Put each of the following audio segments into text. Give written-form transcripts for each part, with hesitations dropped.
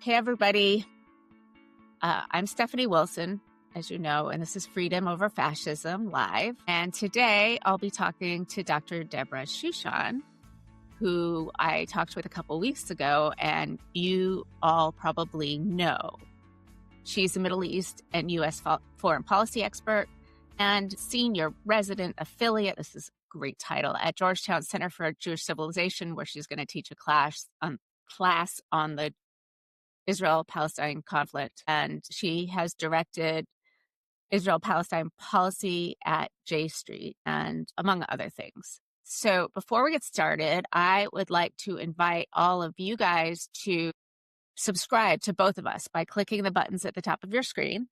Hey, everybody. I'm Stephanie Wilson, as you know, and this is Freedom Over Fascism Live. And today I'll be talking to Dr. Deborah Shushan, who I talked with a couple weeks ago, and you all probably know. She's a Middle East and U.S. foreign policy expert and senior resident affiliate. This is a great title at Georgetown Center for Jewish Civilization, where she's going to teach a class on the Israel-Palestine conflict, and she has directed Israel-Palestine policy at J Street, and among other things. So before we get started, I would like to invite all of you guys to subscribe to both of us by clicking the buttons at the top of your screen,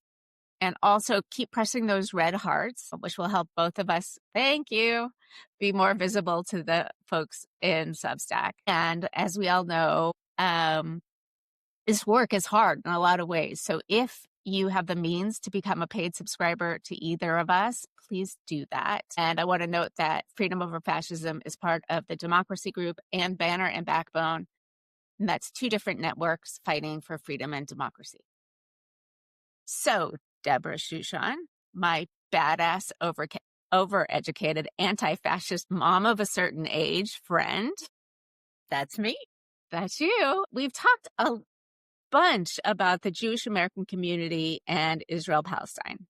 and also keep pressing those red hearts, which will help both of us, thank you, be more visible to the folks in Substack. And as we all know, this work is hard in a lot of ways. So if you have the means to become a paid subscriber to either of us, please do that. And I want to note that Freedom Over Fascism is part of the Democracy Group and Banner and Backbone. And that's two different networks fighting for freedom and democracy. So, Deborah Shushan, my badass, overeducated, anti-fascist mom of a certain age friend. That's me. That's you. We've talked a bunch about the Jewish American community and Israel-Palestine.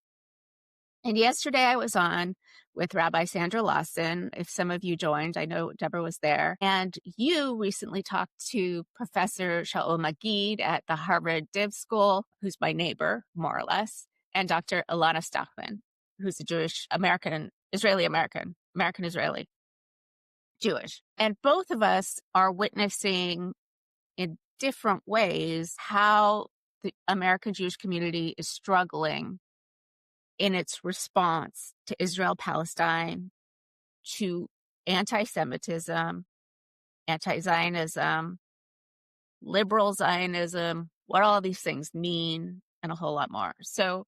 And yesterday I was on with Rabbi Sandra Lawson. If some of you joined, I know Deborah was there. And you recently talked to Professor Shaul Magid at the Harvard Div School, who's my neighbor, more or less, and Dr. Ilana Stockman, who's a Jewish American, American-Israeli, Jewish. And both of us are witnessing in different ways how the American Jewish community is struggling in its response to Israel-Palestine, to anti-Semitism, anti-Zionism, liberal Zionism, what all these things mean, and a whole lot more. So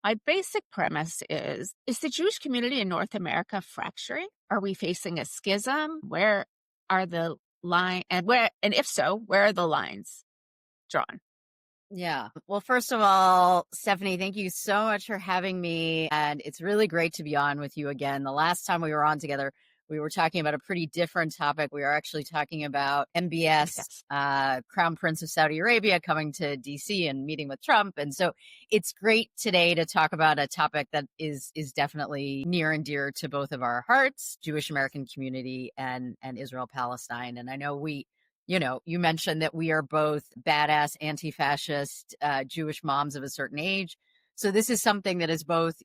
my basic premise is the Jewish community in North America fracturing? Are we facing a schism? Where are the line, and if so, where are the lines drawn? Yeah. Well, first of all, Stephanie, thank you so much for having me. And it's really great to be on with you again. The last time we were on together, we were talking about a pretty different topic. We were actually talking about MBS, Crown Prince of Saudi Arabia, coming to DC and meeting with Trump. And so it's great today to talk about a topic that is definitely near and dear to both of our hearts, Jewish American community and Israel-Palestine. And I know you mentioned that we are both badass, anti-fascist Jewish moms of a certain age. So this is something that is both,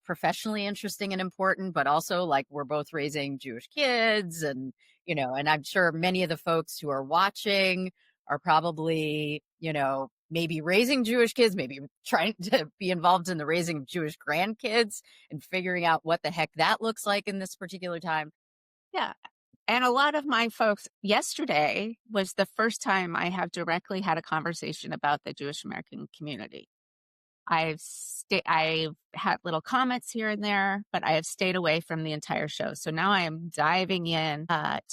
professionally interesting and important, but also like we're both raising Jewish kids and I'm sure many of the folks who are watching are probably, maybe raising Jewish kids, maybe trying to be involved in the raising of Jewish grandkids and figuring out what the heck that looks like in this particular time. Yeah. And a lot of my folks, yesterday was the first time I have directly had a conversation about the Jewish American community. I've had little comments here and there, but I have stayed away from the entire show. So now I am diving in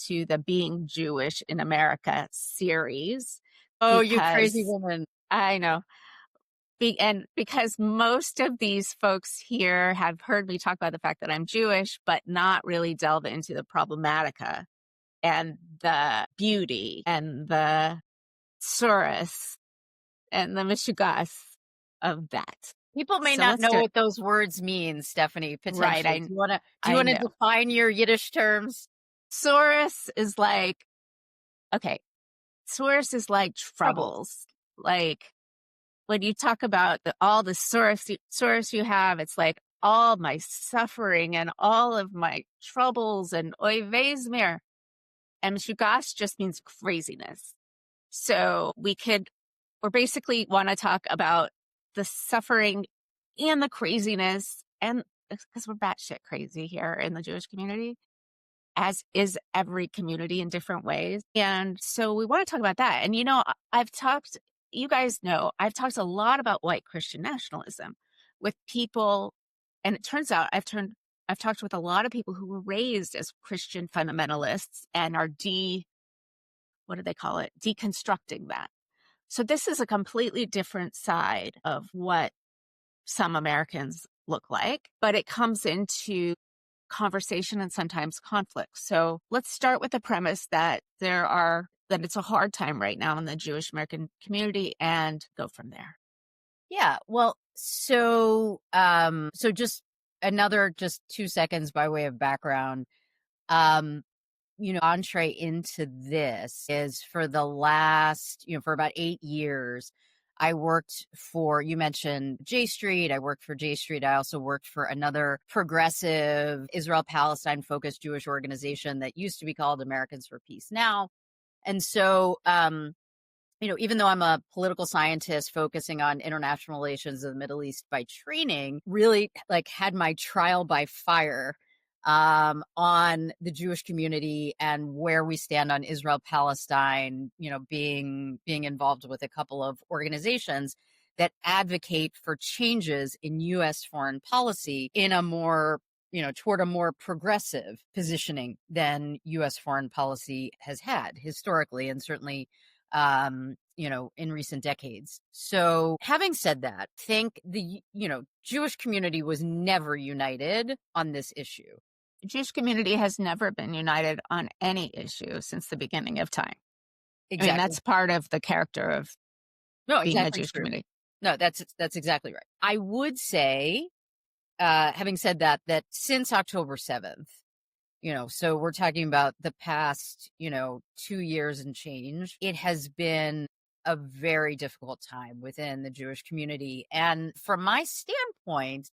to the Being Jewish in America series. Oh, you crazy woman. I know. And because most of these folks here have heard me talk about the fact that I'm Jewish, but not really delve into the problematica and the beauty and the Tsuris and the mishugas of that. People may not know what those words mean, Stephanie, potentially. Right. Do you want to define your Yiddish terms? Tsuris is like, Tsuris is like troubles. Like when you talk about all the Tsuris you have, it's like all my suffering and all of my troubles and oy vey's mir. And mishugas just means craziness. So we basically want to talk about the suffering and the craziness, and because we're batshit crazy here in the Jewish community, as is every community in different ways. And so we want to talk about that. And, you guys know, I've talked a lot about white Christian nationalism with people, and it turns out I've talked with a lot of people who were raised as Christian fundamentalists and are deconstructing that. So this is a completely different side of what some Americans look like, but it comes into conversation and sometimes conflict. So let's start with the premise that that it's a hard time right now in the Jewish American community and go from there. Yeah. Well, so just another just 2 seconds by way of background. Um, entree into this is for the last, for about 8 years, I worked for, you mentioned J Street. I worked for J Street. I also worked for another progressive Israel-Palestine focused Jewish organization that used to be called Americans for Peace now. And so, even though I'm a political scientist focusing on international relations of the Middle East by training, really like had my trial by fire on the Jewish community and where we stand on Israel-Palestine, being involved with a couple of organizations that advocate for changes in U.S. foreign policy in a more toward a more progressive positioning than U.S. foreign policy has had historically, and certainly in recent decades. So having said that, think the, Jewish community was never united on this issue. The Jewish community has never been united on any issue since the beginning of time. Exactly. I mean, that's part of the character of being a Jewish community. No, that's exactly right. I would say, having said that since October 7th, so we're talking about the past, 2 years and change, it has been a very difficult time within the Jewish community. And from my standpoint,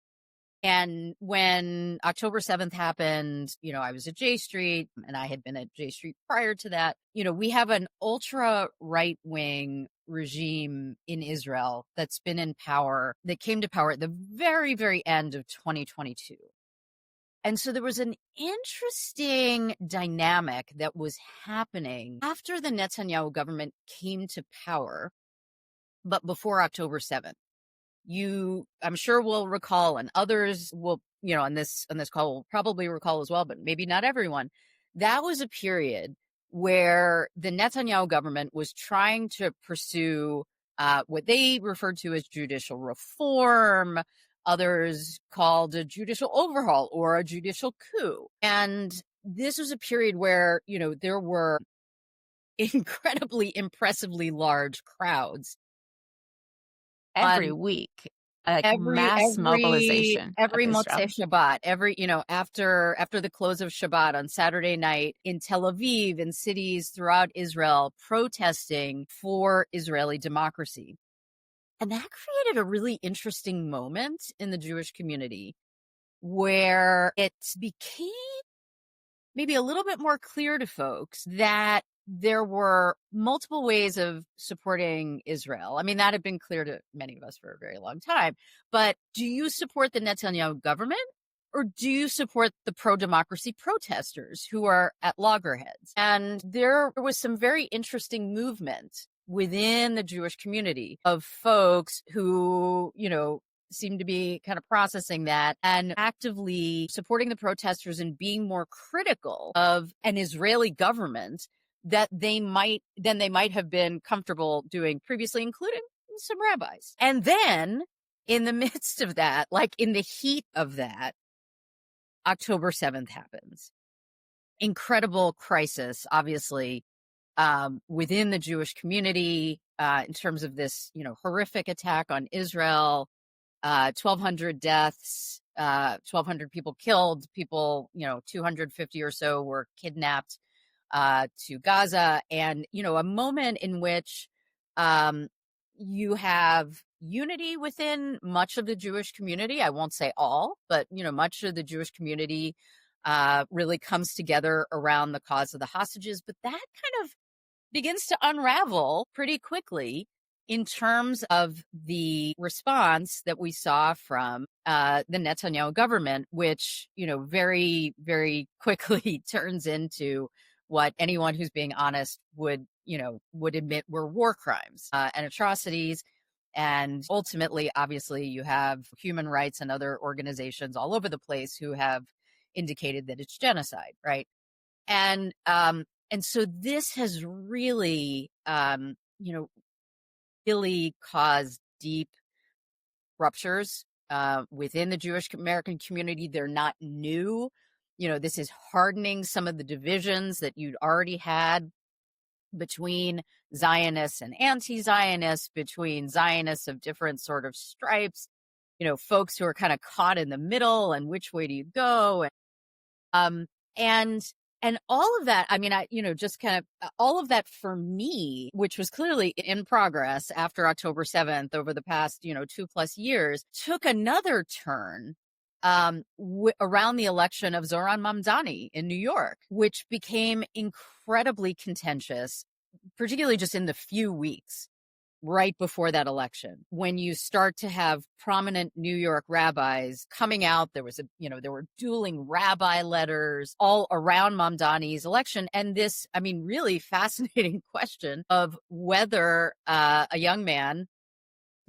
and when October 7th happened, I was at J Street and I had been at J Street prior to that. We have an ultra right wing regime in Israel that's been in power, that came to power at the very, very end of 2022. And so there was an interesting dynamic that was happening after the Netanyahu government came to power, but before October 7th. I'm sure will recall, and others will, on this call will probably recall as well, but maybe not everyone. That was a period where the Netanyahu government was trying to pursue what they referred to as judicial reform. Others called a judicial overhaul or a judicial coup. And this was a period where, there were incredibly impressively large crowds every week, mass mobilization every of Motzei Israel. Shabbat, after the close of Shabbat on Saturday night in Tel Aviv and cities throughout Israel protesting for Israeli democracy. And that created a really interesting moment in the Jewish community where it became maybe a little bit more clear to folks that there were multiple ways of supporting Israel. I mean, that had been clear to many of us for a very long time. But do you support the Netanyahu government, or do you support the pro-democracy protesters who are at loggerheads? And there was some very interesting movement within the Jewish community of folks who, seem to be kind of processing that and actively supporting the protesters and being more critical of an Israeli government that they might have been comfortable doing previously, including some rabbis. And then in the midst of that, like in the heat of that, October 7th happens. Incredible crisis, obviously, within the Jewish community, in terms of this, horrific attack on Israel, 1,200 deaths, 1,200 people killed, 250 or so were kidnapped to Gaza, and a moment in which you have unity within much of the Jewish community. I won't say all, but much of the Jewish community really comes together around the cause of the hostages. But that kind of begins to unravel pretty quickly in terms of the response that we saw from the Netanyahu government, which very, very quickly turns into what anyone who's being honest would admit were war crimes and atrocities. And ultimately, obviously, you have human rights and other organizations all over the place who have indicated that it's genocide, right? And so this has really, really caused deep ruptures within the Jewish American community. They're not new. This is hardening some of the divisions that you'd already had between Zionists and anti-Zionists, between Zionists of different sort of stripes, folks who are kind of caught in the middle and which way do you go? Um, and all of that, I mean, just kind of all of that for me, which was clearly in progress after October 7th over the past, 2+ years, took another turn around the election of Zohran Mamdani in New York, which became incredibly contentious, particularly just in the few weeks right before that election, when you start to have prominent New York rabbis coming out. There were dueling rabbi letters all around Mamdani's election. And this, really fascinating question of whether a young man,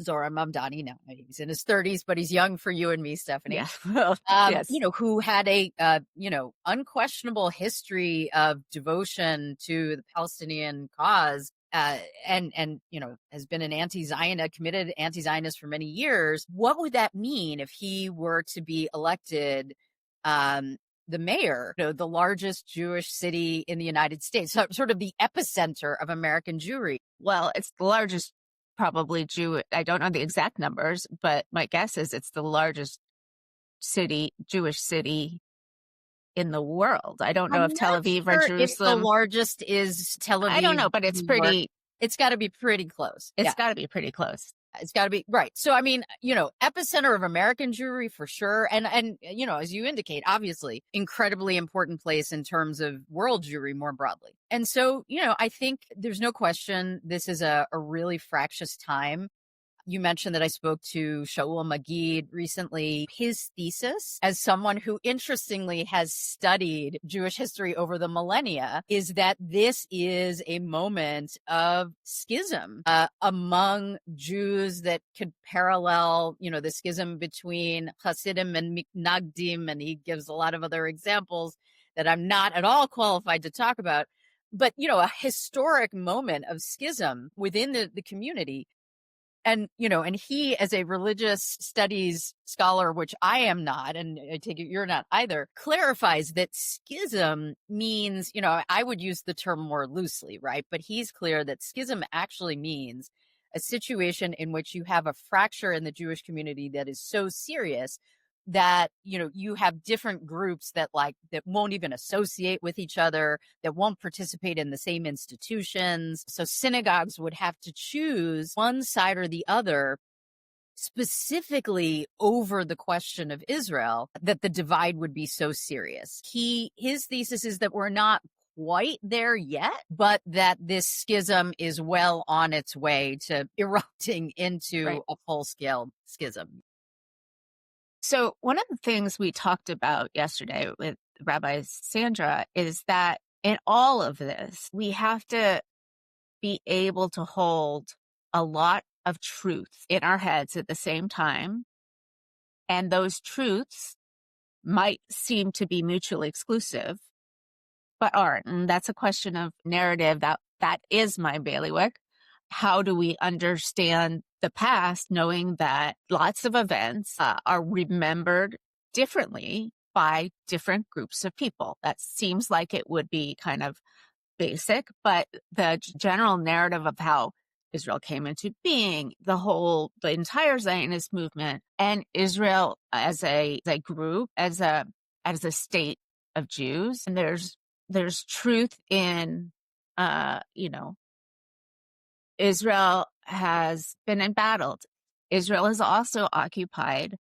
Zohran Mamdani, now he's in his 30s, but he's young for you and me, Stephanie. Yeah. Well, yes. Who had a, unquestionable history of devotion to the Palestinian cause, and has been an committed anti-Zionist for many years. What would that mean if he were to be elected the mayor, the largest Jewish city in the United States, sort of the epicenter of American Jewry? Well, it's the largest probably I don't know the exact numbers, but my guess is it's the largest Jewish city in the world. I don't know if Tel Aviv or Jerusalem. If the largest is Tel Aviv, I don't know, but it's pretty. It's got to be pretty close. It's got to be pretty close. It's got to be right. So, epicenter of American Jewry for sure. And, as you indicate, obviously incredibly important place in terms of world Jewry more broadly. And so, I think there's no question this is a really fractious time. You mentioned that I spoke to Shaul Magid recently. His thesis, as someone who interestingly has studied Jewish history over the millennia, is that this is a moment of schism among Jews that could parallel, the schism between Hasidim and Mitnagdim. And he gives a lot of other examples that I'm not at all qualified to talk about. But, a historic moment of schism within the community. And, and he, as a religious studies scholar, which I am not, and I take it you're not either, clarifies that schism means, I would use the term more loosely, right? But he's clear that schism actually means a situation in which you have a fracture in the Jewish community that is so serious that, you have different groups that won't even associate with each other, that won't participate in the same institutions. So synagogues would have to choose one side or the other, specifically over the question of Israel, that the divide would be so serious. His thesis is that we're not quite there yet, but that this schism is well on its way to erupting into a full-scale schism. So one of the things we talked about yesterday with Rabbi Sandra is that in all of this, we have to be able to hold a lot of truth in our heads at the same time. And those truths might seem to be mutually exclusive, but aren't. And that's a question of narrative. That is my bailiwick. How do we understand the past, knowing that lots of events are remembered differently by different groups of people? That seems like it would be kind of basic, but the general narrative of how Israel came into being, the entire Zionist movement, and Israel as a group, as a state of Jews, and there's truth in, Israel has been embattled. Israel has also occupied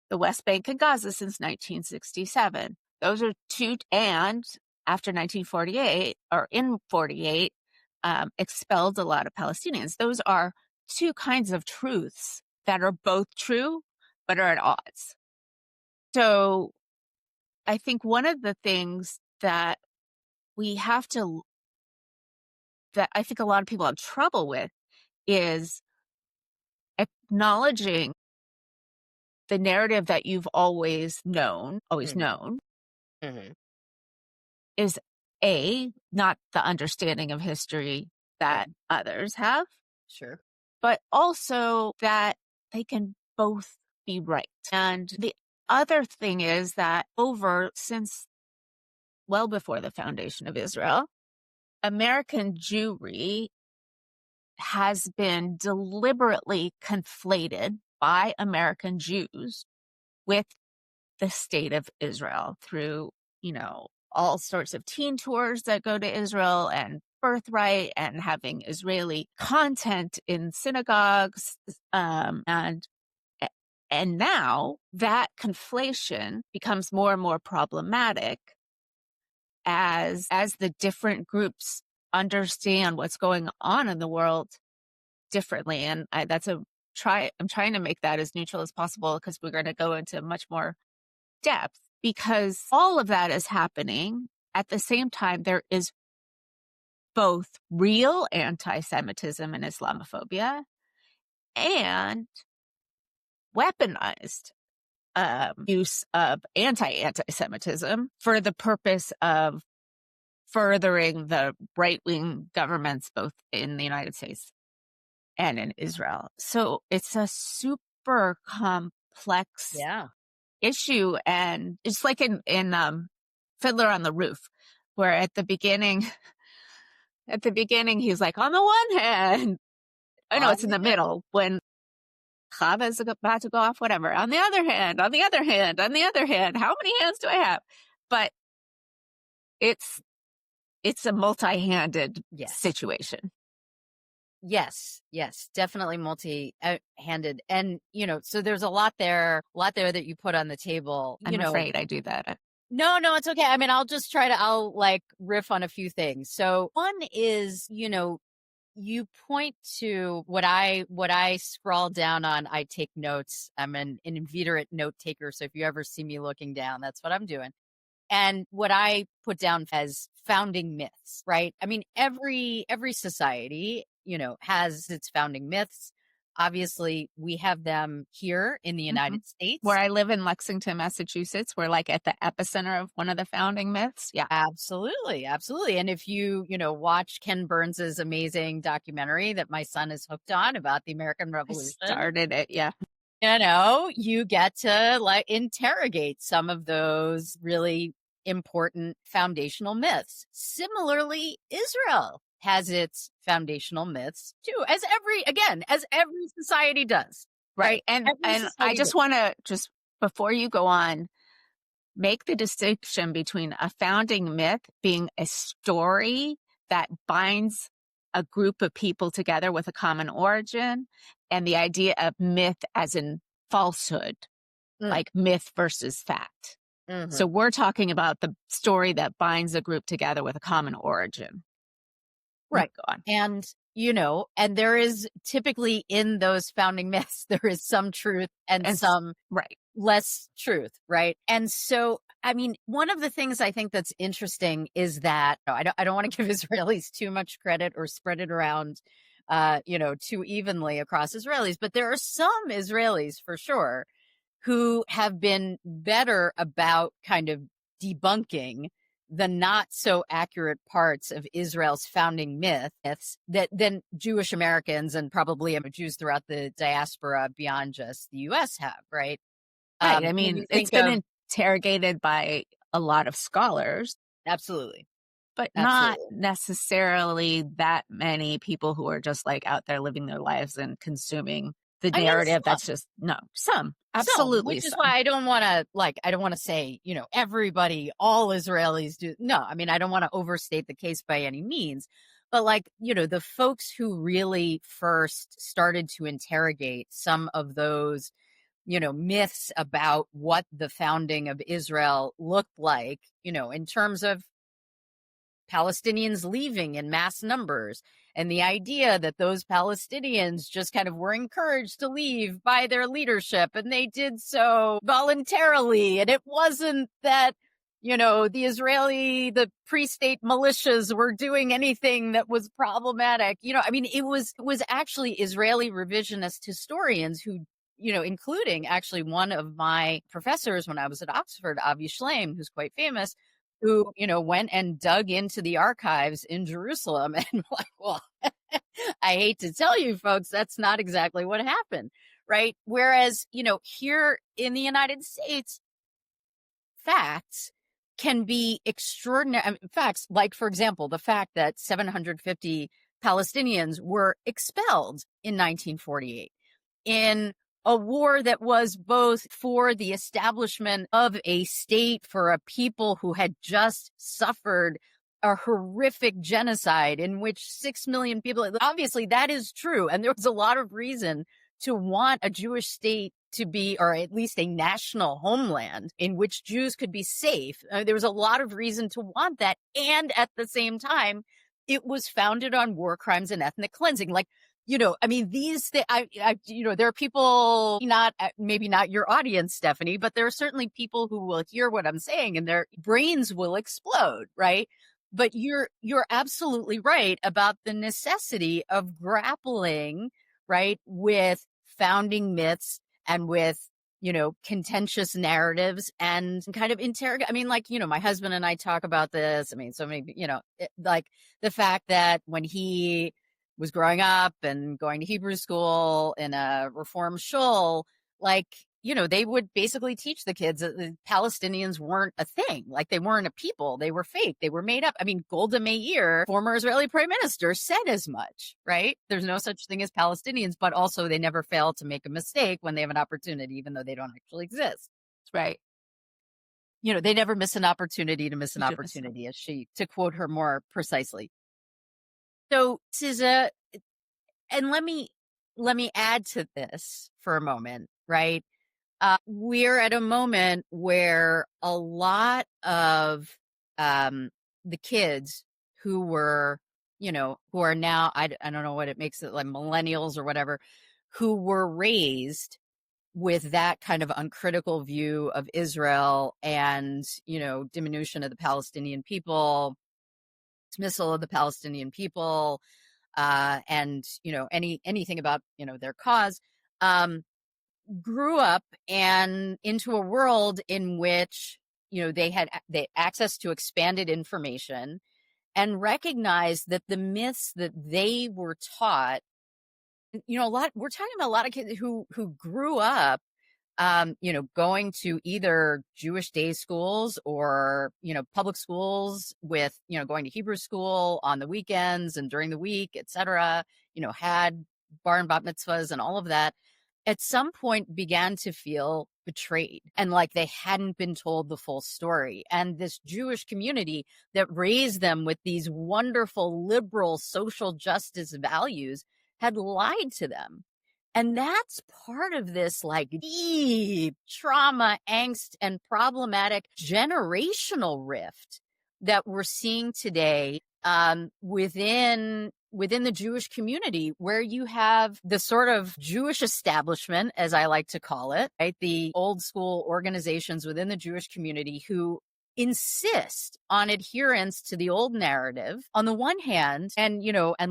the West Bank and Gaza since 1967. Those are two, and after 1948, or in 48, expelled a lot of Palestinians. Those are two kinds of truths that are both true, but are at odds. So I think one of the things that I think a lot of people have trouble with is acknowledging the narrative that you've always known, Mm-hmm. is not the understanding of history that others have. Sure. but also that they can both be right. And the other thing is that since well before the foundation of Israel, American Jewry has been deliberately conflated by American Jews with the state of Israel through, all sorts of teen tours that go to Israel and birthright and having Israeli content in synagogues. And now that conflation becomes more and more problematic as the different groups understand what's going on in the world differently. And I'm trying to make that as neutral as possible because we're going to go into much more depth, because all of that is happening at the same time. There is both real anti-Semitism and Islamophobia and weaponized use of anti-Semitism for the purpose of furthering the right-wing governments both in the United States and in Israel. So it's a super complex issue. And it's like in Fiddler on the Roof, where at the beginning he's like, on the one hand, I know it's in the middle when Chava is about to go off, whatever. On the other hand, how many hands do I have? But it's a multi-handed situation. Yes, definitely multi-handed. And, so there's a lot there that you put on the table. I'm afraid I do that. No, it's okay. I mean, I'll like riff on a few things. So one is, you point to what I scroll down on. I take notes. I'm an inveterate note taker. So if you ever see me looking down, that's what I'm doing. And what I put down as founding myths, right? I mean, every society, has its founding myths. Obviously, we have them here in the United States. Where I live in Lexington, Massachusetts, we're like at the epicenter of one of the founding myths. Yeah, absolutely. And if you, watch Ken Burns's amazing documentary that my son is hooked on about the American Revolution. I started it, yeah. You get to like interrogate some of those really important foundational myths. Similarly, Israel has its foundational myths too, as every society does. Right. And I just want to, before you go on, make the distinction between a founding myth being a story that binds a group of people together with a common origin, and the idea of myth as in falsehood, like myth versus fact. So we're talking about the story that binds a group together with a common origin. Right. And, and there is typically in those founding myths, there is some truth and some less truth. Right. And so, I mean, one of the things I think that's interesting is that I don't want to give Israelis too much credit or spread it around, too evenly across Israelis, but there are some Israelis for sure who have been better about kind of debunking the not so accurate parts of Israel's founding myths than Jewish Americans and probably Jews throughout the diaspora beyond just the U.S. have, right? Right. I mean, it's been interrogated by a lot of scholars. Absolutely. But not necessarily that many people who are just like out there living their lives and consuming the narrative. That's just some. Absolutely. Which is why I don't want to say, everybody, all Israelis do. No, I mean, I don't want to overstate the case by any means. But the folks who really first started to interrogate some of those, myths about what the founding of Israel looked like, in terms of Palestinians leaving in mass numbers, and the idea that those Palestinians just kind of were encouraged to leave by their leadership, and they did so voluntarily. And it wasn't that, the pre-state militias were doing anything that was problematic. I mean, it was actually Israeli revisionist historians who, including actually one of my professors when I was at Oxford, Avi Shleim, who's quite famous, who, went and dug into the archives in Jerusalem and I hate to tell you folks, that's not exactly what happened, right? Whereas, here in the United States, facts can be extraordinary. Facts like, for example, the fact that 750 Palestinians were expelled in 1948 in a war that was both for the establishment of a state for a people who had just suffered a horrific genocide in which 6 million people, obviously that is true. And there was a lot of reason to want a Jewish state to be, or at least a national homeland in which Jews could be safe. There was a lot of reason to want that. And at the same time, it was founded on war crimes and ethnic cleansing. Like, these things, there are people, maybe not your audience, Stephanie, but there are certainly people who will hear what I'm saying and their brains will explode, right? But you're absolutely right about the necessity of grappling, right, with founding myths and with, contentious narratives and kind of interrogate. My husband and I talk about this. So maybe, like the fact that when he was growing up and going to Hebrew school in a Reform shul, they would basically teach the kids that the Palestinians weren't a thing. Like they weren't a people. They were fake. They were made up. Golda Meir, former Israeli prime minister, said as much, right? There's no such thing as Palestinians, but also they never fail to make a mistake when they have an opportunity, even though they don't actually exist. Right. They never miss an opportunity to miss an opportunity, to quote her more precisely. So this is and let me add to this for a moment, right? We're at a moment where a lot of the kids who were, who are now, I don't know what it makes it, like millennials or whatever, who were raised with that kind of uncritical view of Israel and, diminution of the Palestinian people, dismissal of the Palestinian people, and, anything about, their cause, grew up and into a world in which, they had access to expanded information and recognized that the myths that they were taught, we're talking about a lot of kids who grew up, going to either Jewish day schools or, public schools with, going to Hebrew school on the weekends and during the week, et cetera, had bar and bat mitzvahs and all of that, at some point began to feel betrayed and like they hadn't been told the full story. And this Jewish community that raised them with these wonderful liberal social justice values had lied to them. And that's part of this like deep trauma, angst, and problematic generational rift that we're seeing today within the Jewish community, where you have the sort of Jewish establishment, as I like to call it, right? The old school organizations within the Jewish community who insist on adherence to the old narrative on the one hand, and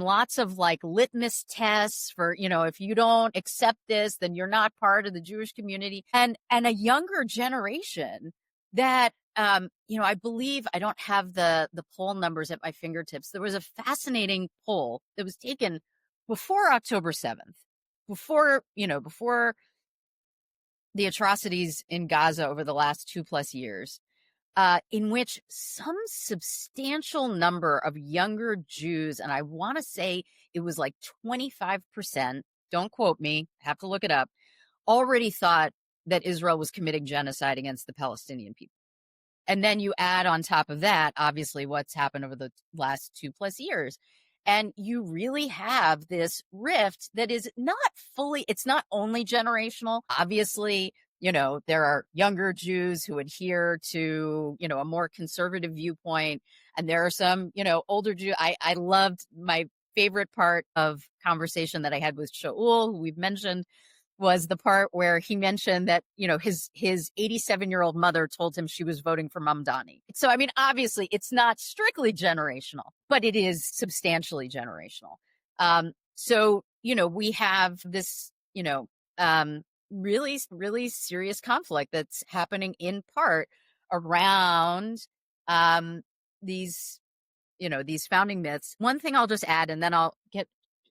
lots of like litmus tests for, if you don't accept this, then you're not part of the Jewish community, and a younger generation that I believe, I don't have the poll numbers at my fingertips. There was a fascinating poll that was taken before October 7th, before the atrocities in Gaza over the last 2+ years, in which some substantial number of younger Jews, and I want to say it was like 25%, don't quote me, have to look it up, already thought that Israel was committing genocide against the Palestinian people. And then you add on top of that, obviously, what's happened over the last 2+ years. And you really have this rift that is not fully, it's not only generational. Obviously, there are younger Jews who adhere to, a more conservative viewpoint. And there are some, older Jews. I loved my favorite part of conversation that I had with Shaul, who we've mentioned, was the part where he mentioned that, his 87-year-old mother told him she was voting for Mamdani. So, obviously it's not strictly generational, but it is substantially generational. So, we have this, really, really serious conflict that's happening in part around these founding myths. One thing I'll just add, and then I'll get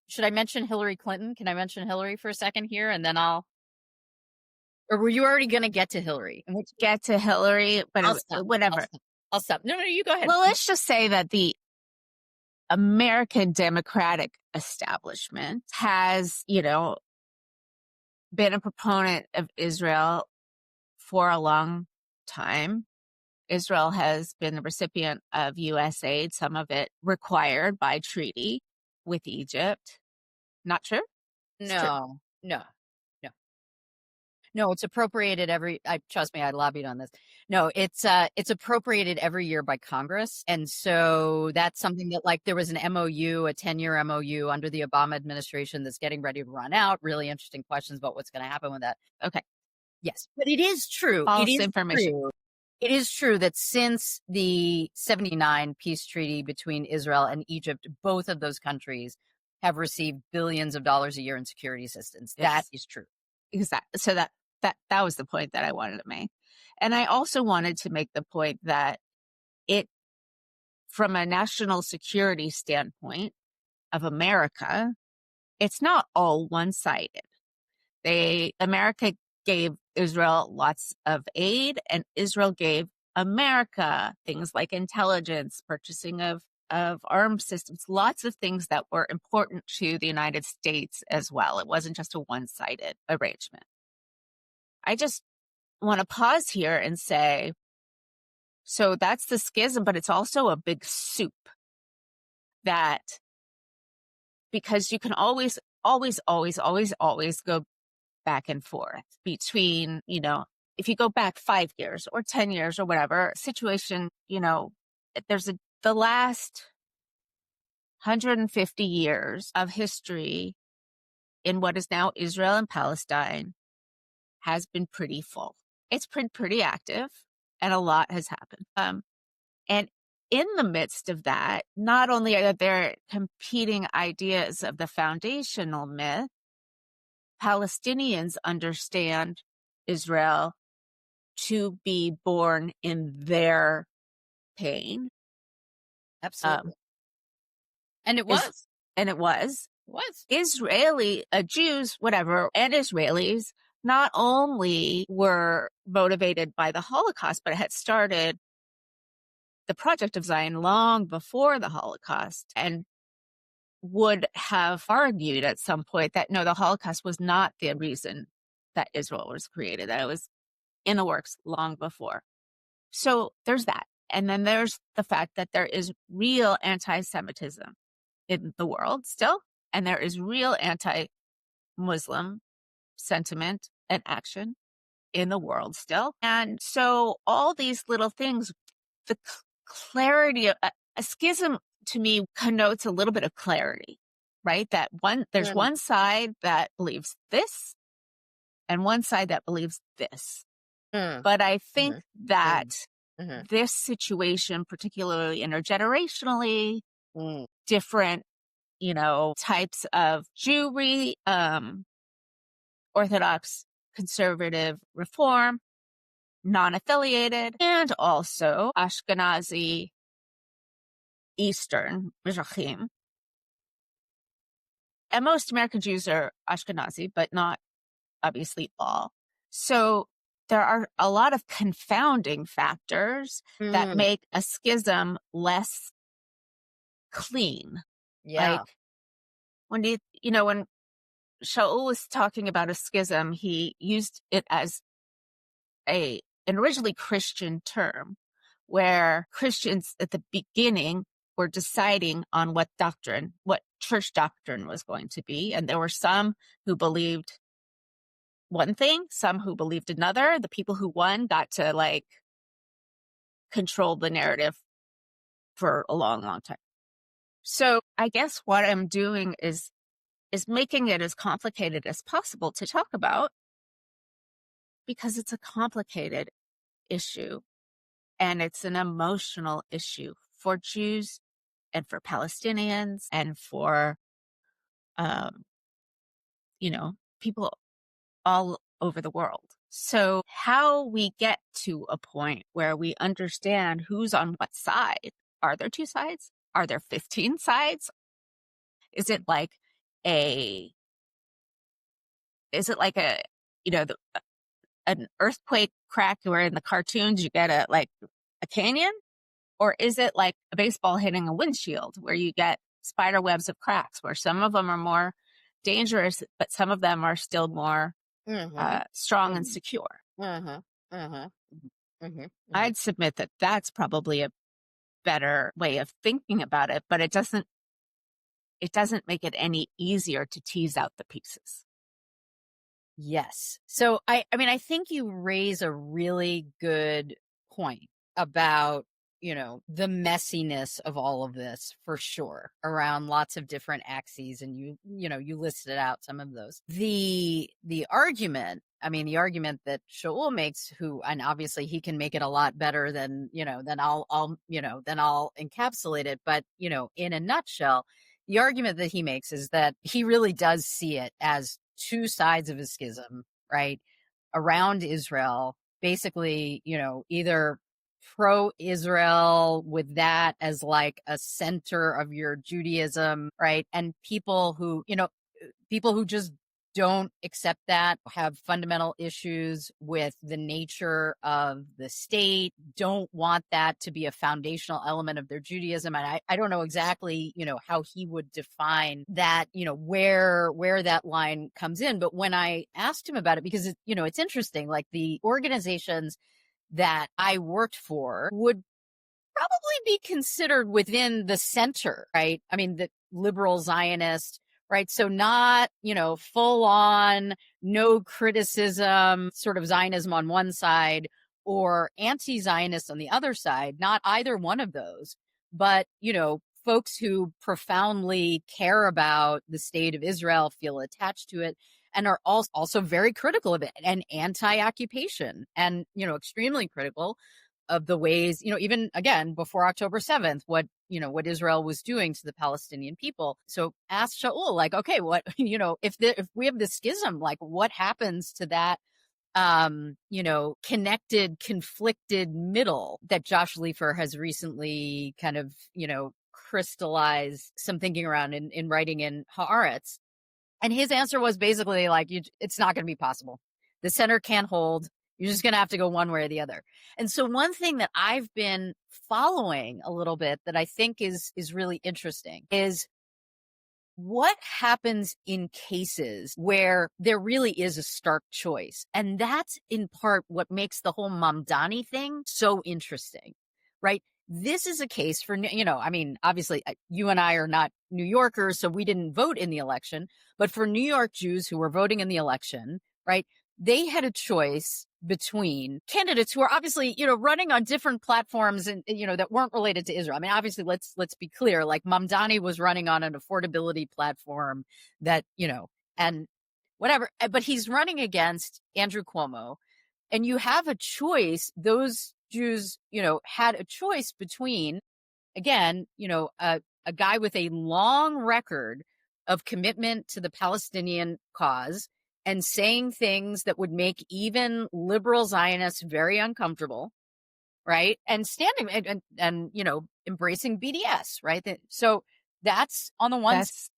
Should I mention Hillary Clinton? Can I mention Hillary for a second here, and then or were you already going to get to Hillary? Get to Hillary, but I'll stop. whatever. I'll stop. No, you go ahead. Well, let's just say that the American Democratic establishment has, been a proponent of Israel for a long time. Israel has been the recipient of U.S. aid, some of it required by treaty with Egypt. Not true? No. No, it's appropriated trust me, I lobbied on this. No, it's appropriated every year by Congress. And so that's something that, like, there was an MOU, a 10-year MOU under the Obama administration that's getting ready to run out. Really interesting questions about what's going to happen with that. Okay. Yes, but it is true. False information. It is true that since the 79 peace treaty between Israel and Egypt, both of those countries have received billions of dollars a year in security assistance. Yes. That is true. Exactly. So that was the point that I wanted to make. And I also wanted to make the point that from a national security standpoint of America, it's not all one-sided. America gave Israel lots of aid, and Israel gave America things like intelligence, purchasing of arms systems, lots of things that were important to the United States as well. It wasn't just a one-sided arrangement. I just want to pause here and say, so that's the schism, but it's also a big soup that, because you can always go back and forth between, if you go back 5 years or 10 years or whatever situation, there's the last 150 years of history in what is now Israel and Palestine has been pretty full. It's been pretty active, and a lot has happened. And in the midst of that, not only are there competing ideas of the foundational myth, Palestinians understand Israel to be born in their pain. Absolutely. And it was. Israeli, Jews, whatever, and Israelis not only were motivated by the Holocaust, but had started the Project of Zion long before the Holocaust, and would have argued at some point that no, the Holocaust was not the reason that Israel was created, that it was in the works long before. So there's that. And then there's the fact that there is real anti-Semitism in the world still, and there is real anti-Muslim sentiment and action in the world still. And so all these little things, the clarity of a schism to me connotes a little bit of clarity, right? That there's one side that believes this and one side that believes this. But I think that this situation, particularly intergenerationally, different, types of Jewry, Orthodox, conservative, reform, non-affiliated, and also Ashkenazi, Eastern, Mizrahim. And most American Jews are Ashkenazi, but not obviously all. So there are a lot of confounding factors that make a schism less clean. Yeah. Like when when Shaul was talking about a schism, he used it as an originally Christian term, where Christians at the beginning were deciding on what church doctrine was going to be. And there were some who believed one thing, some who believed another. The people who won got to control the narrative for a long, long time. So I guess what I'm doing is making it as complicated as possible to talk about, because it's a complicated issue and it's an emotional issue for Jews and for Palestinians and for, people all over the world. So how we get to a point where we understand who's on what side. Are there two sides? Are there 15 sides? Is it like a, is it like a, you know, an earthquake crack where in the cartoons you get a canyon? Or is it like a baseball hitting a windshield where you get spider webs of cracks, where some of them are more dangerous, but some of them are still more Mm-hmm. strong and secure? Mm-hmm. Mm-hmm. Mm-hmm. I'd submit that that's probably a better way of thinking about it, but it doesn't make it any easier to tease out the pieces. Yes. So I mean, I think you raise a really good point about, the messiness of all of this for sure around lots of different axes. And you listed out some of those. The argument, the argument that Shaul makes, and obviously he can make it a lot better than I'll encapsulate it. But, in a nutshell, the argument that he makes is that he really does see it as two sides of a schism, right, around Israel, basically, either pro-Israel with that as like a center of your Judaism, right? And people who just don't accept that, have fundamental issues with the nature of the state, don't want that to be a foundational element of their Judaism. And I don't know exactly, how he would define that, where that line comes in. But when I asked him about it, because it's interesting, like the organizations that I worked for would probably be considered within the center, right? I mean, the liberal Zionist, right? So not, full on, no criticism, sort of Zionism on one side or anti-Zionist on the other side, not either one of those, but, folks who profoundly care about the state of Israel, feel attached to it, and are also very critical of it and anti-occupation and, extremely critical of the ways, even again, before October 7th, what Israel was doing to the Palestinian people. So ask Shaul, like, okay, what, if we have this schism, like what happens to that, connected, conflicted middle that Josh Leifer has recently kind of, crystallized some thinking around in writing in Haaretz. And his answer was basically like, it's not going to be possible. The center can't hold. You're just going to have to go one way or the other. And so one thing that I've been following a little bit that I think is really interesting is what happens in cases where there really is a stark choice. And that's in part what makes the whole Mamdani thing so interesting, right? This is a case for, obviously you and I are not New Yorkers, so we didn't vote in the election, but for New York Jews who were voting in the election, right, they had a choice between candidates who are obviously, running on different platforms and, that weren't related to Israel. I mean, obviously, let's be clear, like Mamdani was running on an affordability platform that, and whatever, but he's running against Andrew Cuomo. And you have a choice. Those Jews, had a choice between, again, a guy with a long record of commitment to the Palestinian cause and saying things that would make even liberal Zionists very uncomfortable, right? And standing and embracing BDS, right? So that's on the one side.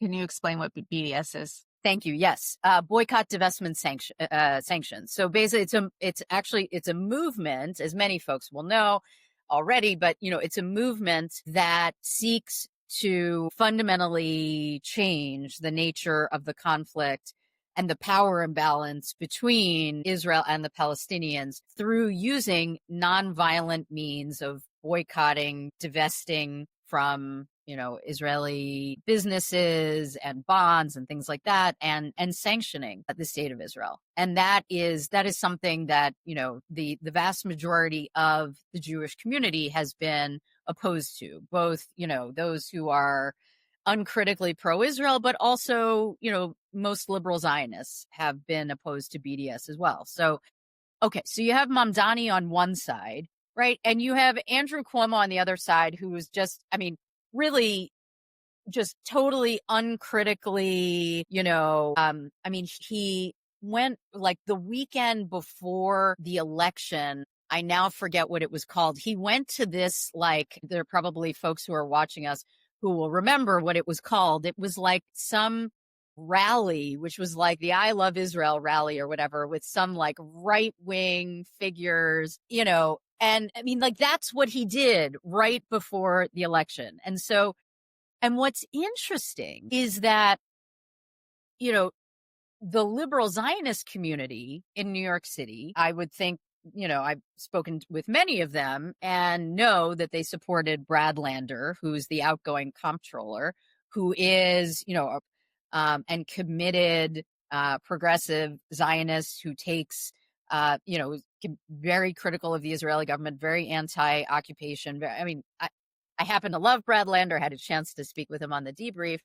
Can you explain what BDS is? Thank you. Yes. Boycott, divestment, sanctions. So basically it's a movement, as many folks will know already, but it's a movement that seeks to fundamentally change the nature of the conflict and the power imbalance between Israel and the Palestinians through using nonviolent means of boycotting, divesting from, Israeli businesses and bonds and things like that, and sanctioning the state of Israel. And that is something that, the vast majority of the Jewish community has been opposed to, both, those who are uncritically pro-Israel, but also, most liberal Zionists have been opposed to BDS as well. So, okay, so you have Mamdani on one side, right? And you have Andrew Cuomo on the other side, who is just, really just totally uncritically, he went like the weekend before the election. I now forget what it was called. He went to this, like, there are probably folks who are watching us who will remember what it was called. It was like some rally, which was like the I Love Israel rally or whatever, with some like right-wing figures, and I mean, like, that's what he did right before the election. And what's interesting is that, the liberal Zionist community in New York City, I would think, I've spoken with many of them and know that they supported Brad Lander, who's the outgoing comptroller, who is, and committed progressive Zionist who takes, very critical of the Israeli government, very anti-occupation. I mean, I happen to love Brad Lander, had a chance to speak with him on the debrief,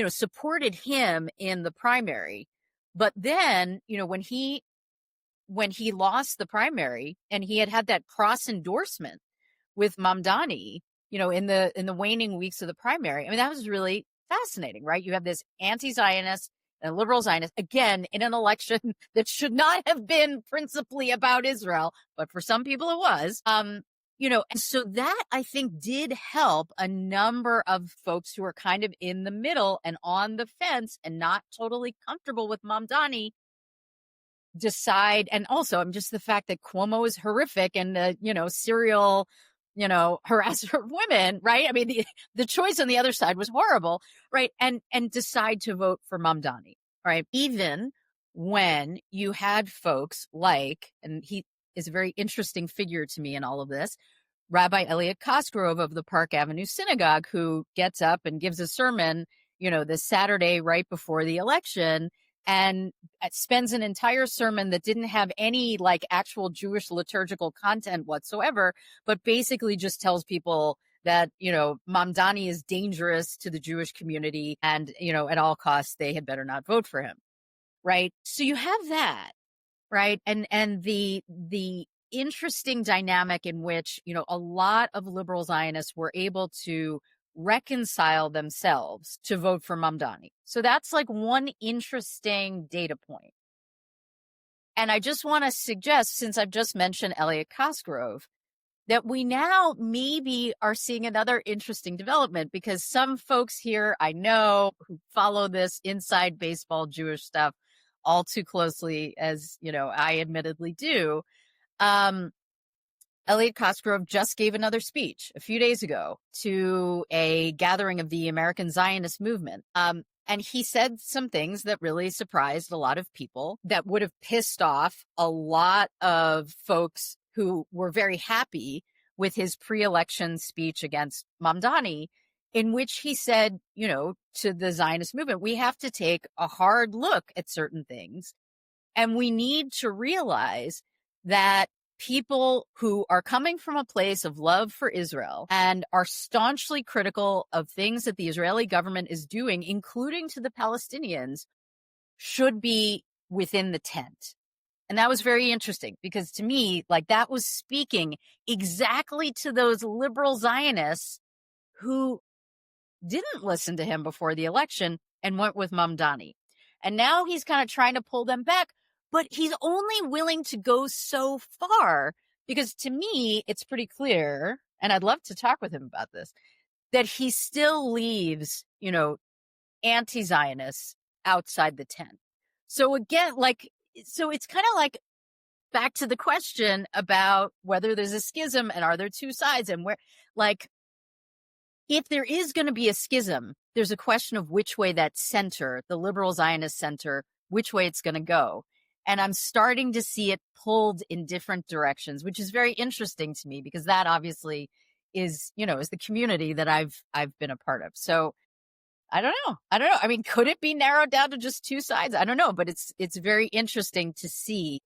supported him in the primary. But then, when he lost the primary and he had that cross endorsement with Mamdani, in the waning weeks of the primary, I mean, that was really fascinating, right? You have this anti-Zionist and a liberal Zionist, again, in an election that should not have been principally about Israel, but for some people it was. And so that, I think, did help a number of folks who are kind of in the middle and on the fence and not totally comfortable with Mamdani decide. And also, just the fact that Cuomo is horrific and serial, harasser of women, right? I mean, the choice on the other side was horrible, right? And decide to vote for Mamdani, right? Even when you had folks like, and he is a very interesting figure to me in all of this, Rabbi Elliot Cosgrove of the Park Avenue Synagogue, who gets up and gives a sermon, this Saturday right before the election, and spends an entire sermon that didn't have any like actual Jewish liturgical content whatsoever, but basically just tells people that, Mamdani is dangerous to the Jewish community and, at all costs, they had better not vote for him. Right. So you have that. Right. And the interesting dynamic in which, a lot of liberal Zionists were able to reconcile themselves to vote for Mamdani. So that's like one interesting data point. And I just want to suggest, since I've just mentioned Elliot Cosgrove, that we now maybe are seeing another interesting development, because some folks here I know who follow this inside baseball Jewish stuff all too closely, as I admittedly do. Elliot Cosgrove just gave another speech a few days ago to a gathering of the American Zionist movement. And he said some things that really surprised a lot of people, that would have pissed off a lot of folks who were very happy with his pre-election speech against Mamdani, in which he said, to the Zionist movement, we have to take a hard look at certain things. And we need to realize that people who are coming from a place of love for Israel and are staunchly critical of things that the Israeli government is doing, including to the Palestinians, should be within the tent. And that was very interesting, because to me, like, that was speaking exactly to those liberal Zionists who didn't listen to him before the election and went with Mamdani. And now he's kind of trying to pull them back, but he's only willing to go so far, because to me, it's pretty clear, and I'd love to talk with him about this, that he still leaves, anti-Zionists outside the tent. So again, so it's kind of like back to the question about whether there's a schism and are there two sides, and where, like, if there is going to be a schism, there's a question of which way that center, the liberal Zionist center, which way it's going to go. And I'm starting to see it pulled in different directions, which is very interesting to me, because that obviously is the community that I've been a part of. So I don't know. I mean, could it be narrowed down to just two sides? I don't know, but it's very interesting to see,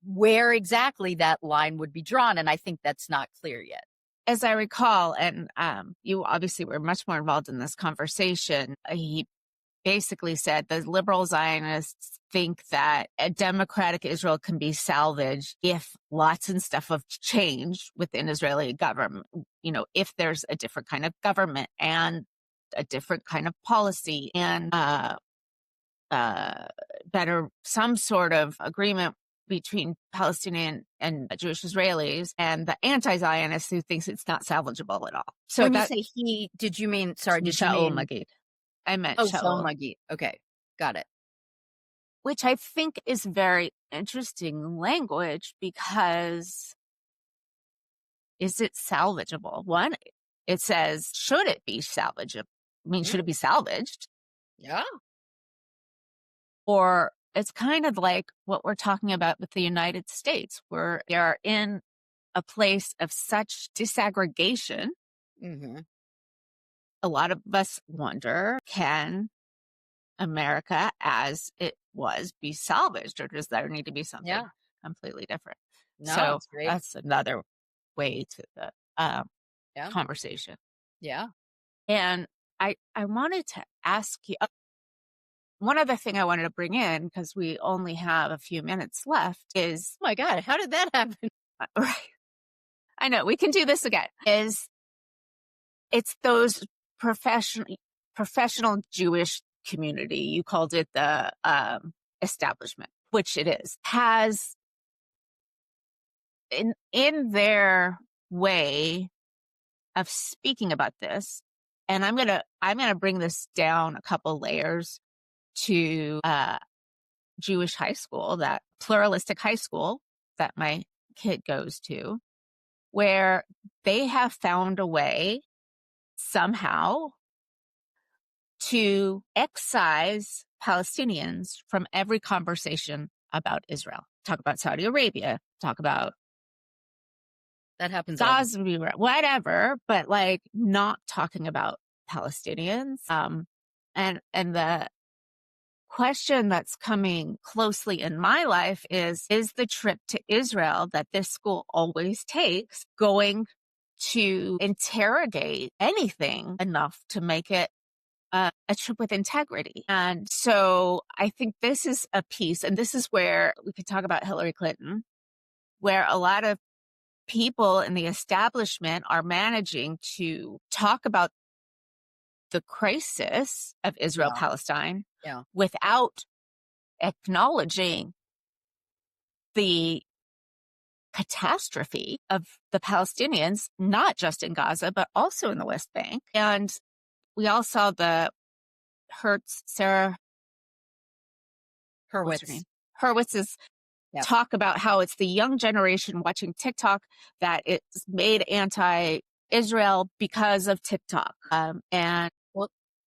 where exactly that line would be drawn. And I think that's not clear yet. As I recall, and you obviously were much more involved in this conversation, he basically said the liberal Zionists think that a democratic Israel can be salvaged if lots and stuff have changed within Israeli government, if there's a different kind of government and a different kind of policy and better, some sort of agreement between Palestinian and Jewish Israelis and the anti-Zionist who thinks it's not salvageable at all. So when you say he, did you mean Magid. I meant Shaul Shaul. Magid. Okay, got it. Which I think is very interesting language because is it salvageable? One, it says, should it be salvageable? I mean, should it be salvaged? Yeah. Or it's kind of like what we're talking about with the United States, where they are in a place of such disaggregation. A lot of us wonder, can America as it was be salvaged, or does there need to be something completely different? No, so great. That's another way to the conversation. Yeah. And I wanted to ask you, one other thing I wanted to bring in, because we only have a few minutes left, is... Oh my God, how did that happen? Right. I know, we can do this again. It's those professional Jewish community, you called it the establishment, which it is, has in their way of speaking about this, and I'm gonna bring this down a couple layers to Jewish high school, that pluralistic high school that my kid goes to, where they have found a way somehow to excise Palestinians from every conversation about Israel. Talk about Saudi Arabia, talk about that happens Gaza, whatever, but like not talking about Palestinians. And the question that's coming closely in my life is the trip to Israel that this school always takes going to interrogate anything enough to make it a trip with integrity? And so I think this is a piece, and this is where we could talk about Hillary Clinton, where a lot of people in the establishment are managing to talk about the crisis of Israel-Palestine without acknowledging the catastrophe of the Palestinians, not just in Gaza, but also in the West Bank. And we all saw the Sarah Hurwitz's talk about how it's the young generation watching TikTok that it's made anti-Israel because of TikTok. And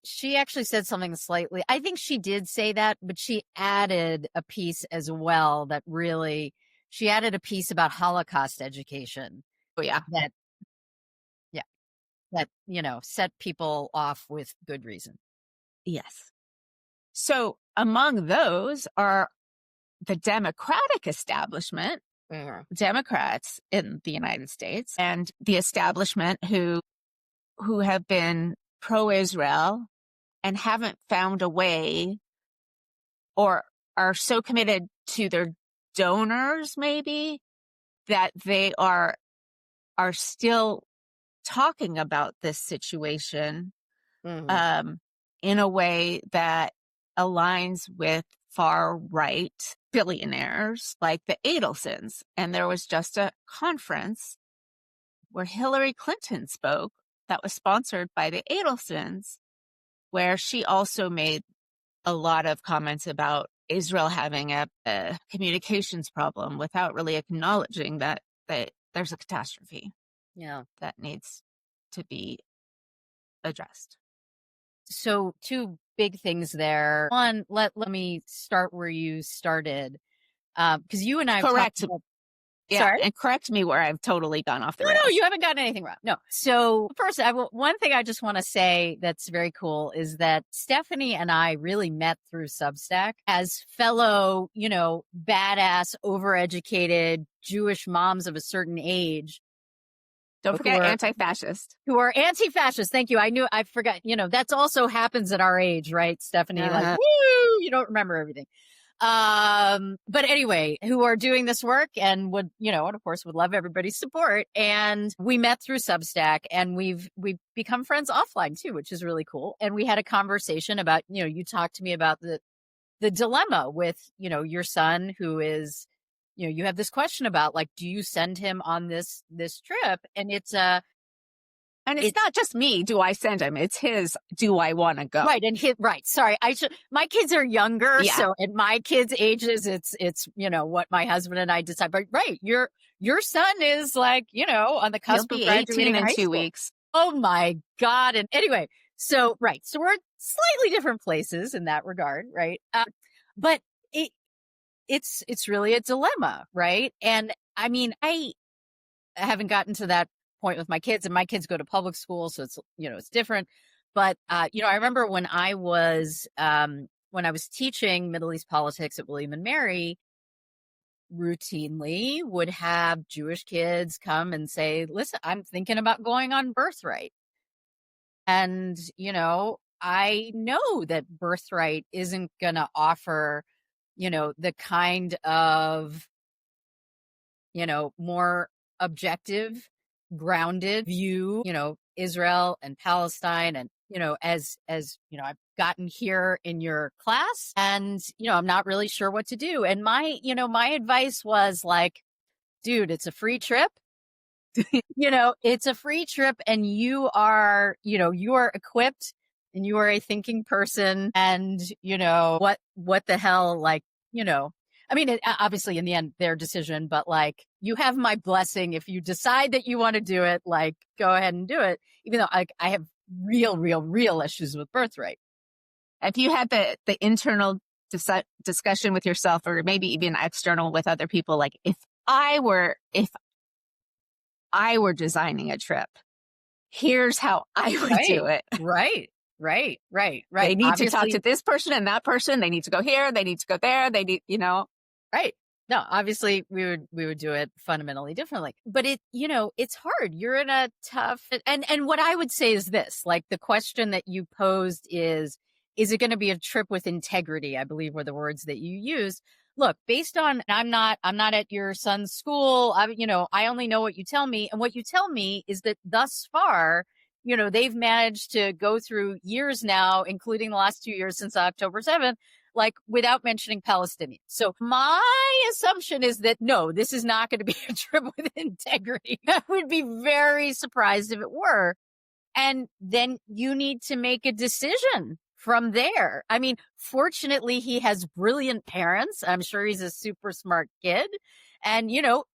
she actually said something slightly, I think she did say that, but she added a piece as well that really, she added a piece about Holocaust education. That, set people off with good reason. Yes. So among those are the Democratic establishment, Democrats in the United States, and the establishment who have been pro-Israel and haven't found a way, or are so committed to their donors maybe, that they are still talking about this situation in a way that aligns with far-right billionaires like the Adelsons. And there was just a conference where Hillary Clinton spoke that was sponsored by the Adelsons, where she also made a lot of comments about Israel having a communications problem without really acknowledging that there's a catastrophe that needs to be addressed. So two big things there. One, let me start where you started, because you and I correct. Sorry? And correct me where I've totally gone off the rails. No, you haven't gotten anything wrong. No. So first, one thing I just want to say that's very cool is that Stephanie and I really met through Substack as fellow, badass, overeducated Jewish moms of a certain age. Don't forget anti-fascist. Who are anti-fascist. Thank you. I forgot. That's also happens at our age, right, Stephanie? Like, woo, you don't remember everything. But anyway, who are doing this work and would, and of course would love everybody's support. And we met through Substack, and we've become friends offline too, which is really cool. And we had a conversation about, you talked to me about the dilemma with, your son who is you have this question about like, do you send him on this trip? And it's not just me. Do I send him? It's his. Do I want to go? Right. And right. Sorry. My kids are younger. Yeah. So at my kids' ages, it's, what my husband and I decide. But right. Your son is like, on the cusp of graduating in high 2 school. weeks. Oh my God. And anyway, so, right. So we're at slightly different places in that regard. Right. But it's really a dilemma. Right. And I mean, I haven't gotten to that point with my kids, and my kids go to public school. So it's, it's different. But, I remember when I was teaching Middle East politics at William and Mary, routinely would have Jewish kids come and say, listen, I'm thinking about going on Birthright. And, I know that Birthright isn't going to offer, the kind of, more objective, grounded view, Israel and Palestine. And, as I've gotten here in your class, and, I'm not really sure what to do. And my advice was like, dude, it's a free trip. It's a free trip, and you are equipped, and you are a thinking person, and, what the hell, like, I mean, obviously in the end, their decision, but like, you have my blessing. If you decide that you want to do it, like, go ahead and do it. Even though I have real issues with Birthright. If you had the internal discussion with yourself, or maybe even external with other people, like if I were designing a trip, here's how I would do it. Right. They need to talk to this person and that person. They need to go here. They need to go there. They need, Right. No, obviously we would do it fundamentally differently, but it's hard. You're in a tough, and what I would say is this, like the question that you posed is it going to be a trip with integrity? I believe were the words that you used. Look, based on, I'm not at your son's school. I only know what you tell me. And what you tell me is that thus far, they've managed to go through years now, including the last 2 years since October 7th, like without mentioning Palestinians. So my assumption is that no, this is not going to be a trip with integrity. I would be very surprised if it were. And then you need to make a decision from there. I mean, fortunately, he has brilliant parents. I'm sure he's a super smart kid. And,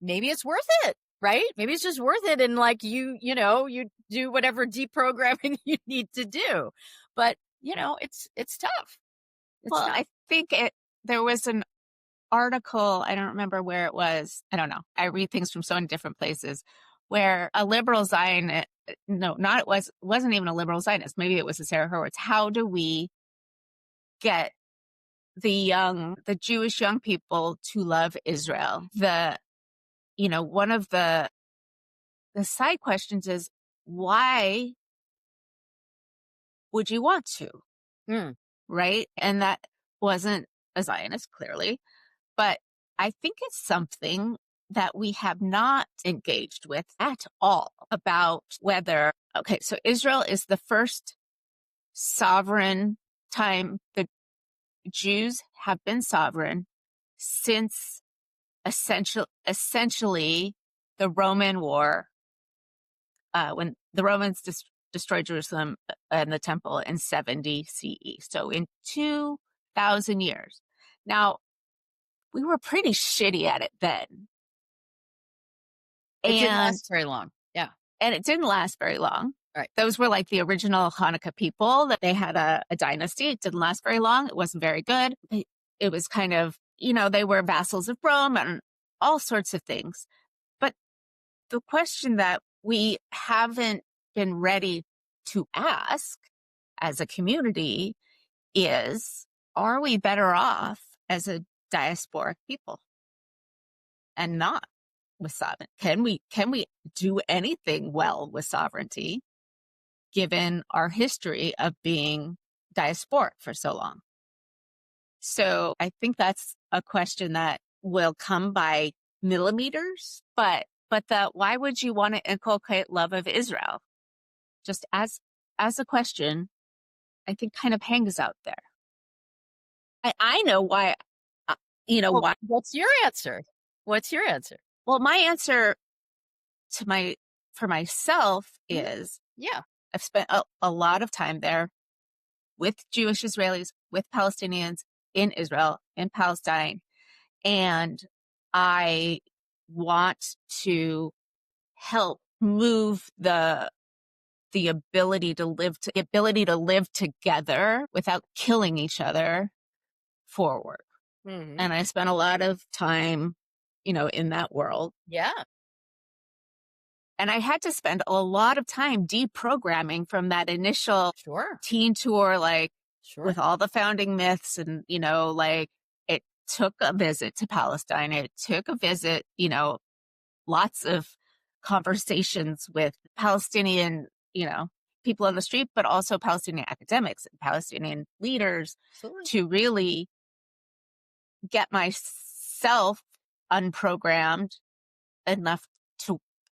maybe it's worth it, right? Maybe it's just worth it. And like you do whatever deprogramming you need to do. But, it's tough. I think there was an article, I don't remember where it was. I don't know. I read things from so many different places, where a liberal Zionist, wasn't even a liberal Zionist. Maybe it was a Sarah Hurwitz. How do we get the Jewish young people to love Israel? One of the side questions is, why would you want to? Right? And that wasn't a Zionist, clearly. But I think it's something that we have not engaged with at all, about whether, okay, so Israel is the first sovereign time the Jews have been sovereign since essentially the Roman War, when the Romans destroyed Jerusalem and the temple in 70 CE. So in 2,000 years. Now, we were pretty shitty at it then. It didn't last very long. Yeah. And it didn't last very long. Right. Those were like the original Hanukkah people, that they had a dynasty. It didn't last very long. It wasn't very good. It was kind of, they were vassals of Rome and all sorts of things. But the question that we haven't been ready to ask as a community is, are we better off as a diasporic people and not with sovereignty? Can we do anything well with sovereignty, given our history of being diasporic for so long? So I think that's a question that will come by millimeters, but why would you want to inculcate love of Israel? Just as a question, I think kind of hangs out there. I know why, why. What's your answer? What's your answer? Well, my answer for myself Mhm. is Yeah, I've spent a lot of time there with Jewish Israelis, with Palestinians in Israel, in Palestine. And I want to help move the ability to live together without killing each other forward. hmm And I spent a lot of time, in that world. yeah, And I had to spend a lot of time deprogramming from that initial sure, teen tour, like sure, with all the founding myths and, like it took a visit to Palestine. It took a visit, lots of conversations with Palestinian, people on the street, but also Palestinian academics and Palestinian leaders absolutely, to really get myself unprogrammed enough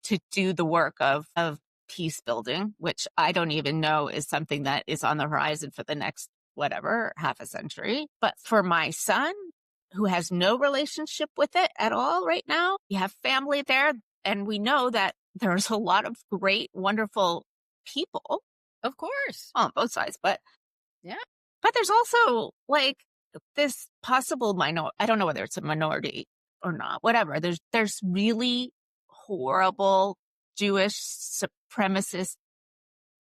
to do the work of peace building, which I don't even know is something that is on the horizon for the next whatever half a century. But for my son, who has no relationship with it at all right now, we have family there, and we know that there's a lot of great, wonderful people of course, on both sides, but yeah, there's also like this possible minority. I don't know whether it's a minority or not, whatever. There's really horrible Jewish supremacist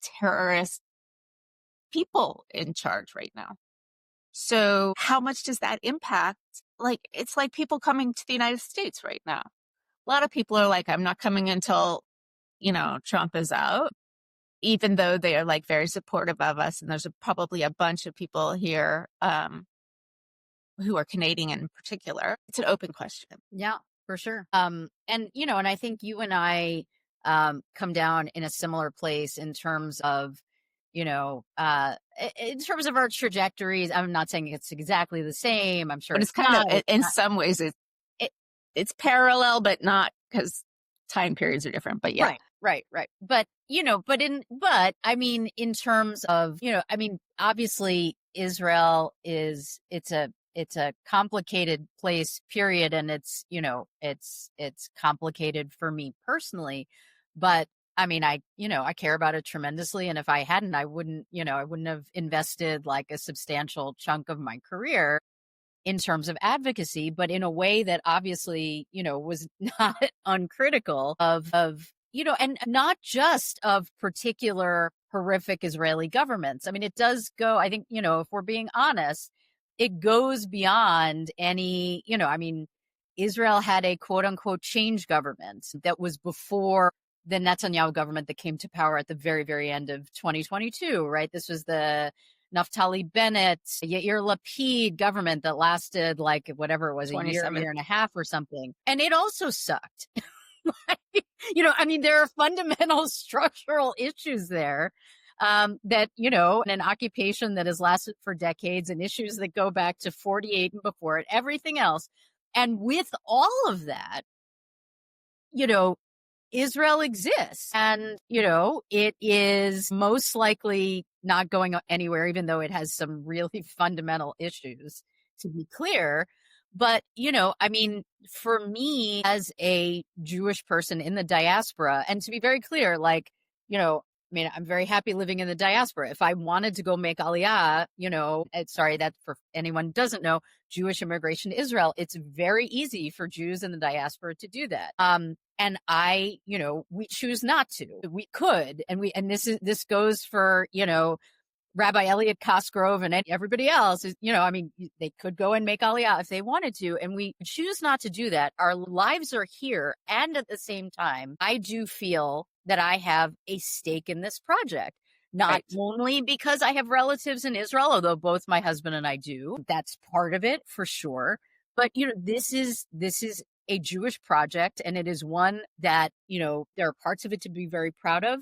terrorist people in charge right now. So how much does that impact? Like, it's like people coming to the United States right now. A lot of people are like, I'm not coming until, Trump is out, even though they are like very supportive of us. And there's probably a bunch of people here, who are Canadian in particular. It's an open question. yeah, for sure. And and I think you and I come down in a similar place in terms of in terms of our trajectories. I'm not saying it's exactly the same. I'm sure But it's it's kind of, not. It's in not. some ways, It, it's parallel, but not, because time periods are different. But yeah. right, right, right. But I mean, in terms of I mean, obviously Israel it's a complicated place, period, and it's complicated for me personally, but I mean, I care about it tremendously, and if I hadn't, I wouldn't have invested like a substantial chunk of my career in terms of advocacy, but in a way that obviously, was not uncritical and not just of particular horrific Israeli governments. I mean, it does go, I think, if we're being honest, it goes beyond any, I mean, Israel had a quote unquote change government that was before the Netanyahu government that came to power at the very, very end of 2022, right? This was the Naftali Bennett, Yair Lapid government that lasted like whatever it was, a year and a half or something. And it also sucked. I mean, there are fundamental structural issues there that, an occupation that has lasted for decades and issues that go back to 48 and before it, everything else. And with all of that, Israel exists and, it is most likely not going anywhere, even though it has some really fundamental issues, to be clear. But, I mean, for me as a Jewish person in the diaspora, and to be very clear, like, I mean, I'm very happy living in the diaspora. If I wanted to go make Aliyah, sorry, that for anyone who doesn't know, Jewish immigration to Israel, it's very easy for Jews in the diaspora to do that. And we choose not to. We could, and this goes for, Rabbi Elliot Cosgrove and everybody else is, I mean, they could go and make Aliyah if they wanted to, and we choose not to do that. Our lives are here. And at the same time, I do feel that I have a stake in this project, not Right. only because I have relatives in Israel, although both my husband and I do. That's part of it for sure. But, this is a Jewish project, and it is one that, there are parts of it to be very proud of.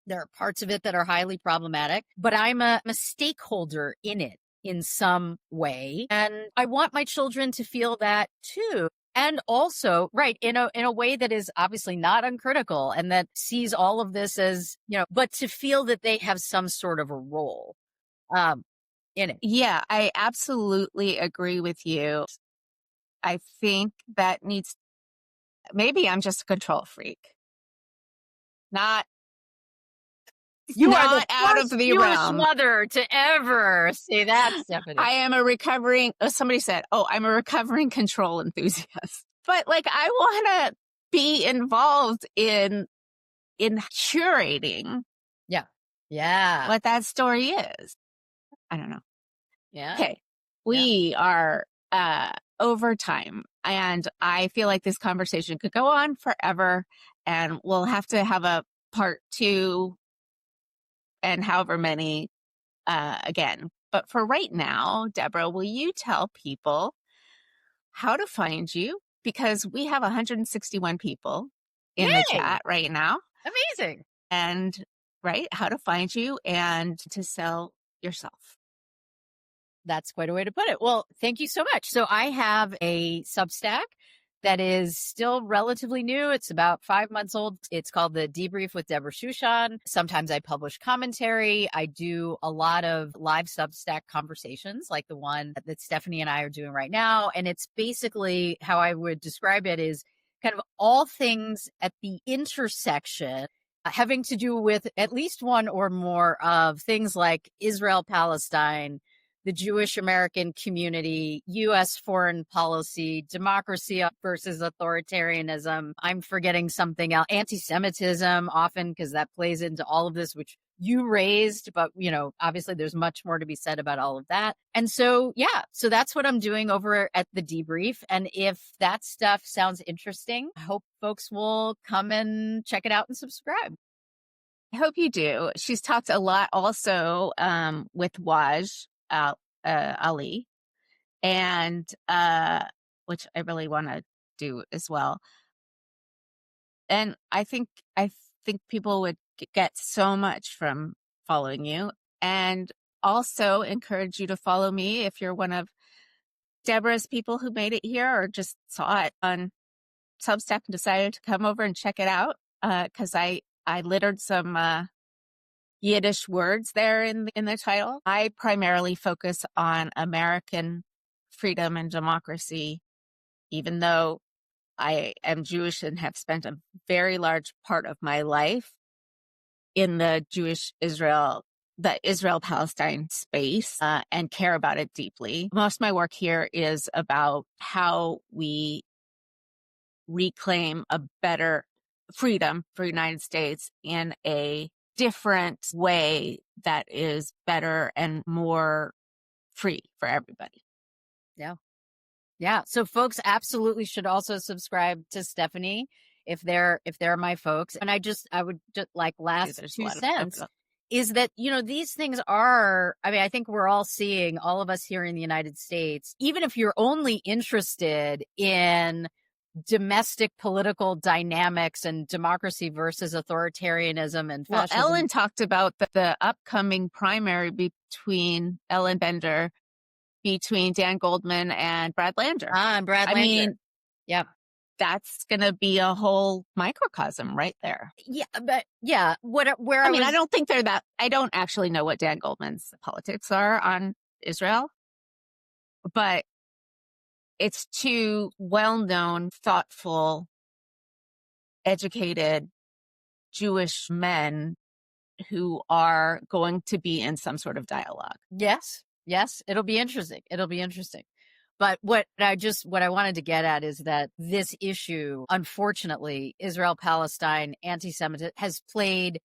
There are parts of it that are highly problematic, but I'm a stakeholder in it in some way. And I want my children to feel that too. And also, right, in a way that is obviously not uncritical and that sees all of this as, but to feel that they have some sort of a role in it. Yeah, I absolutely agree with you. I think that maybe I'm just a control freak. Not You are the out of first the Jewish realm. mother to ever say that, Stephanie. I am somebody said, I'm a recovering control enthusiast. But like, I want to be involved in curating. Yeah. What that story is. I don't know. Yeah. Okay. We are over time, and I feel like this conversation could go on forever, and we'll have to have a part 2 and however many again. But for right now, Deborah, will you tell people how to find you? Because we have 161 people in the chat right now. Amazing. And how to find you and to sell yourself. That's quite a way to put it. Well, thank you so much. So I have a Substack that is still relatively new. It's about 5 months old. It's called The Debrief with Deborah Shushan. Sometimes I publish commentary. I do a lot of live Substack conversations like the one that Stephanie and I are doing right now. And it's basically how I would describe it is kind of all things at the intersection having to do with at least one or more of things like Israel-Palestine, the Jewish American community, U.S. foreign policy, democracy versus authoritarianism. I'm forgetting something else. Anti-Semitism often, because that plays into all of this, which you raised, but obviously there's much more to be said about all of that. And so that's what I'm doing over at the Debrief. And if that stuff sounds interesting, I hope folks will come and check it out and subscribe. I hope you do. She's talked a lot also with Waj Ali, and which I really want to do as well. And I think people would get so much from following you, and also encourage you to follow me if you're one of Deborah's people who made it here or just saw it on Substack and decided to come over and check it out. Because I littered some Yiddish words there in the title. I primarily focus on American freedom and democracy, even though I am Jewish and have spent a very large part of my life in the Israel-Palestine space and care about it deeply. Most of my work here is about how we reclaim a better freedom for the United States in a different way that is better and more free for everybody. Yeah. So folks absolutely should also subscribe to Stephanie if they're my folks. And I would just like last 2 cents is that, these things are, I think we're all seeing, all of us here in the United States, even if you're only interested in domestic political dynamics and democracy versus authoritarianism and fascism. Well, Ellen talked about the upcoming primary between Ellen Bender, between Dan Goldman and Brad Lander. And Brad Lander. That's going to be a whole microcosm right there. Yeah, but I don't think they're that. I don't actually know what Dan Goldman's politics are on Israel, but it's two well-known, thoughtful, educated Jewish men who are going to be in some sort of dialogue. Yes. It'll be interesting. But what I wanted to get at is that this issue, unfortunately, Israel-Palestine, anti-Semitism, has played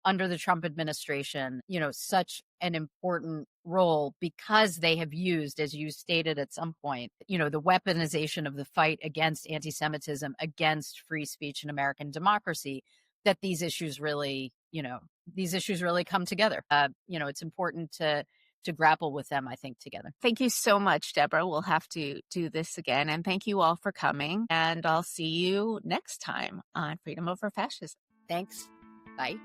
under the Trump administration, such an important role because they have used, as you stated at some point, the weaponization of the fight against anti-Semitism, against free speech and American democracy, that these issues really come together. It's important to grapple with them, I think, together. Thank you so much, Deborah. We'll have to do this again. And thank you all for coming. And I'll see you next time on Freedom Over Fascism. Thanks. Bye.